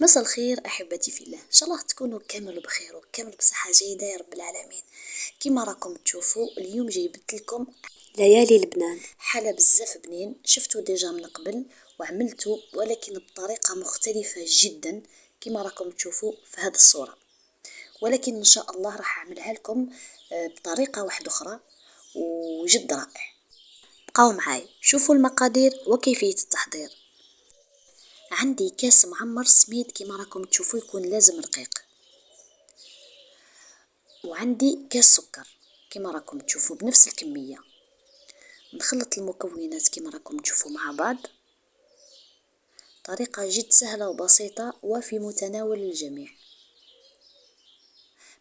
مساء الخير احبتي في الله، ان شاء الله تكونوا كامل بخير وكامل بصحه جيده يا رب العالمين. كما راكم تشوفوا اليوم جايبت لكم ليالي لبنان. حالة بزاف بنين، شفتوا ديجا من قبل وعملته ولكن بطريقه مختلفه جدا كما راكم تشوفوا في هذه الصوره، ولكن ان شاء الله راح اعملها لكم بطريقه واحده اخرى وجد رائع. بقاو معاي شوفوا المقادير وكيفيه التحضير. عندي كاس معمر سميد كما راكم تشوفوا يكون لازم رقيق، وعندي كاس سكر كما راكم تشوفوا بنفس الكمية. نخلط المكونات كما راكم تشوفوا مع بعض، طريقة جد سهلة وبسيطة وفي متناول الجميع.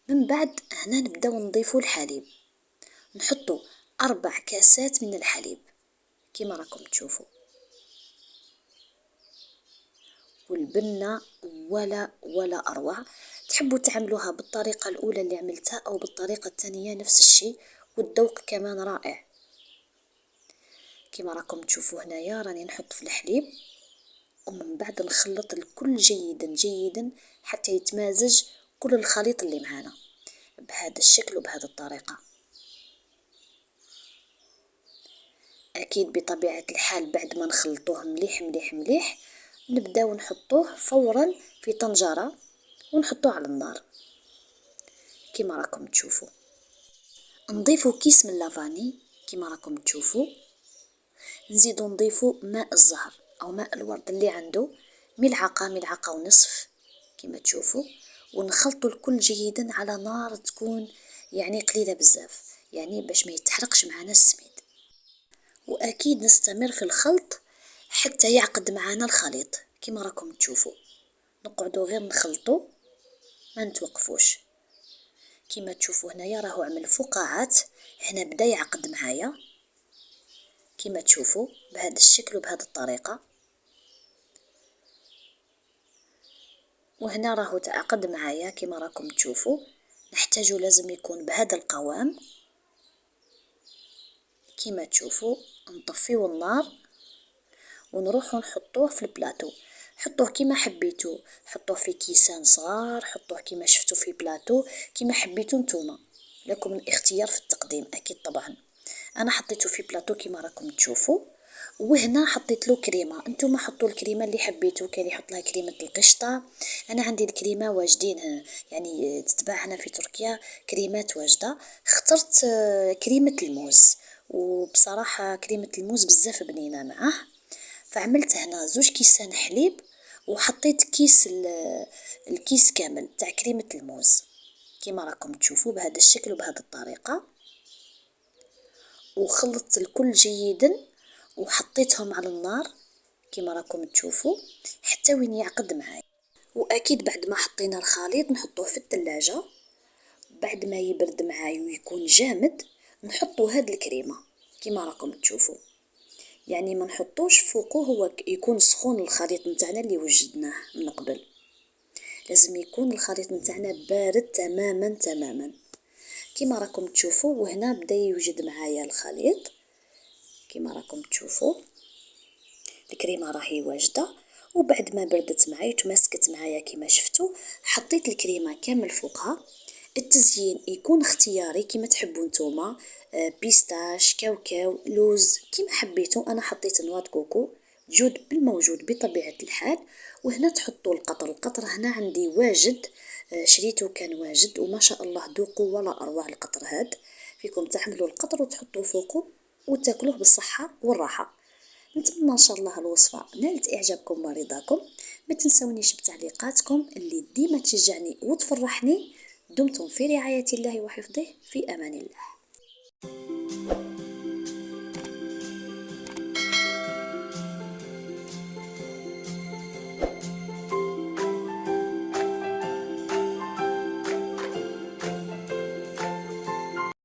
من بعد هنا نبداو نضيفوا الحليب، نحطوا 4 كاسات من الحليب كما راكم تشوفوا، والبنة ولا أروع. تحبوا تعملوها بالطريقة الأولى اللي عملتها أو بالطريقة الثانية نفس الشيء، والذوق كمان رائع. كما راكم تشوفوا هنايا راني نحط في الحليب، ومن بعد نخلط الكل جيدا حتى يتمازج كل الخليط اللي معانا بهذا الشكل وبهذه الطريقة. أكيد بطبيعة الحال بعد ما نخلطوه مليح نبداو نحطوه فورا في طنجرة ونحطوه على النار كما راكم تشوفوا. نضيفوا كيس من لافاني كما راكم تشوفوا، نزيدو نضيفوا ماء الزهر او ماء الورد اللي عنده ملعقة ونصف كما تشوفوا، ونخلطوا الكل جيدا على نار تكون يعني قليلة بزاف، يعني باش ما يتحرقش معنا السميد. واكيد نستمر في الخلط حتى يعقد معنا الخليط كما راكم تشوفوا. نقعدوا غير نخلطوا ما نتوقفوش. كما تشوفوا هنايا راهو عمل فقاعات، هنا بدا يعقد معايا كما تشوفوا بهذا الشكل وبهذه الطريقة، وهنا راهو تعقد معايا كما راكم تشوفوا. نحتاجو لازم يكون بهذا القوام كما تشوفوا. نطفيو النار ونروحو نحطوه في البلاطو، حطوه كما حبيتو، حطوه في كيسان صغار، حطوه كما شفتو في بلاطو كما حبيتو نتوما، لكم الاختيار في التقديم اكيد طبعا. انا حطيته في بلاطو كما راكم تشوفوا، وهنا حطيت له كريمه. انتم حطوا الكريمه اللي حبيتو، كاين اللي يحط لها كريمه القشطه، انا عندي الكريمه واجدين يعني تتباع هنا في تركيا كريمات واجده. اخترت كريمه الموز، وبصراحه كريمه الموز بزاف بنينه معاه، فعملت هنا 2 كيسان حليب وحطيت الكيس كامل تاع كريمه الموز كما راكم تشوفوا بهذا الشكل وبهذه الطريقه. وخلطت الكل جيدا وحطيتهم على النار كما راكم تشوفوا حتى وين يعقد معايا. واكيد بعد ما حطينا الخليط نحطوه في الثلاجة، بعد ما يبرد معايا ويكون جامد نحطوا هاد الكريمه كما راكم تشوفوا، يعني ما نحطوش فوقه هو يكون سخون. الخليط نتاعنا اللي وجدناه من قبل لازم يكون الخليط نتاعنا بارد تماما كما راكم تشوفوا. وهنا بدا يوجد معايا الخليط كما راكم تشوفوا، الكريمه راهي واجده. وبعد ما بردت معايا تماسكت معايا كما شفتوا، حطيت الكريمه كامل فوقها. التزيين يكون اختياري كما تحبوا نتوما، بيستاش، كاوكاو، لوز كما حبيتوا. انا حطيت نواه كوكو جود بالموجود بطبيعه الحال. وهنا تحطوا القطر هنا عندي واجد، شريته كان واجد وما شاء الله ذوقوا ولا اروع. القطر هاد فيكم تعملوا القطر وتحطوه فوقه وتاكلوه بالصحه والراحه. نتمنى ان شاء الله الوصفه نالت اعجابكم ورضاكم. ما تنسونيش بتعليقاتكم اللي ديما تشجعني وتفرحني. دمتم في رعايه الله وحفظه، في امان الله.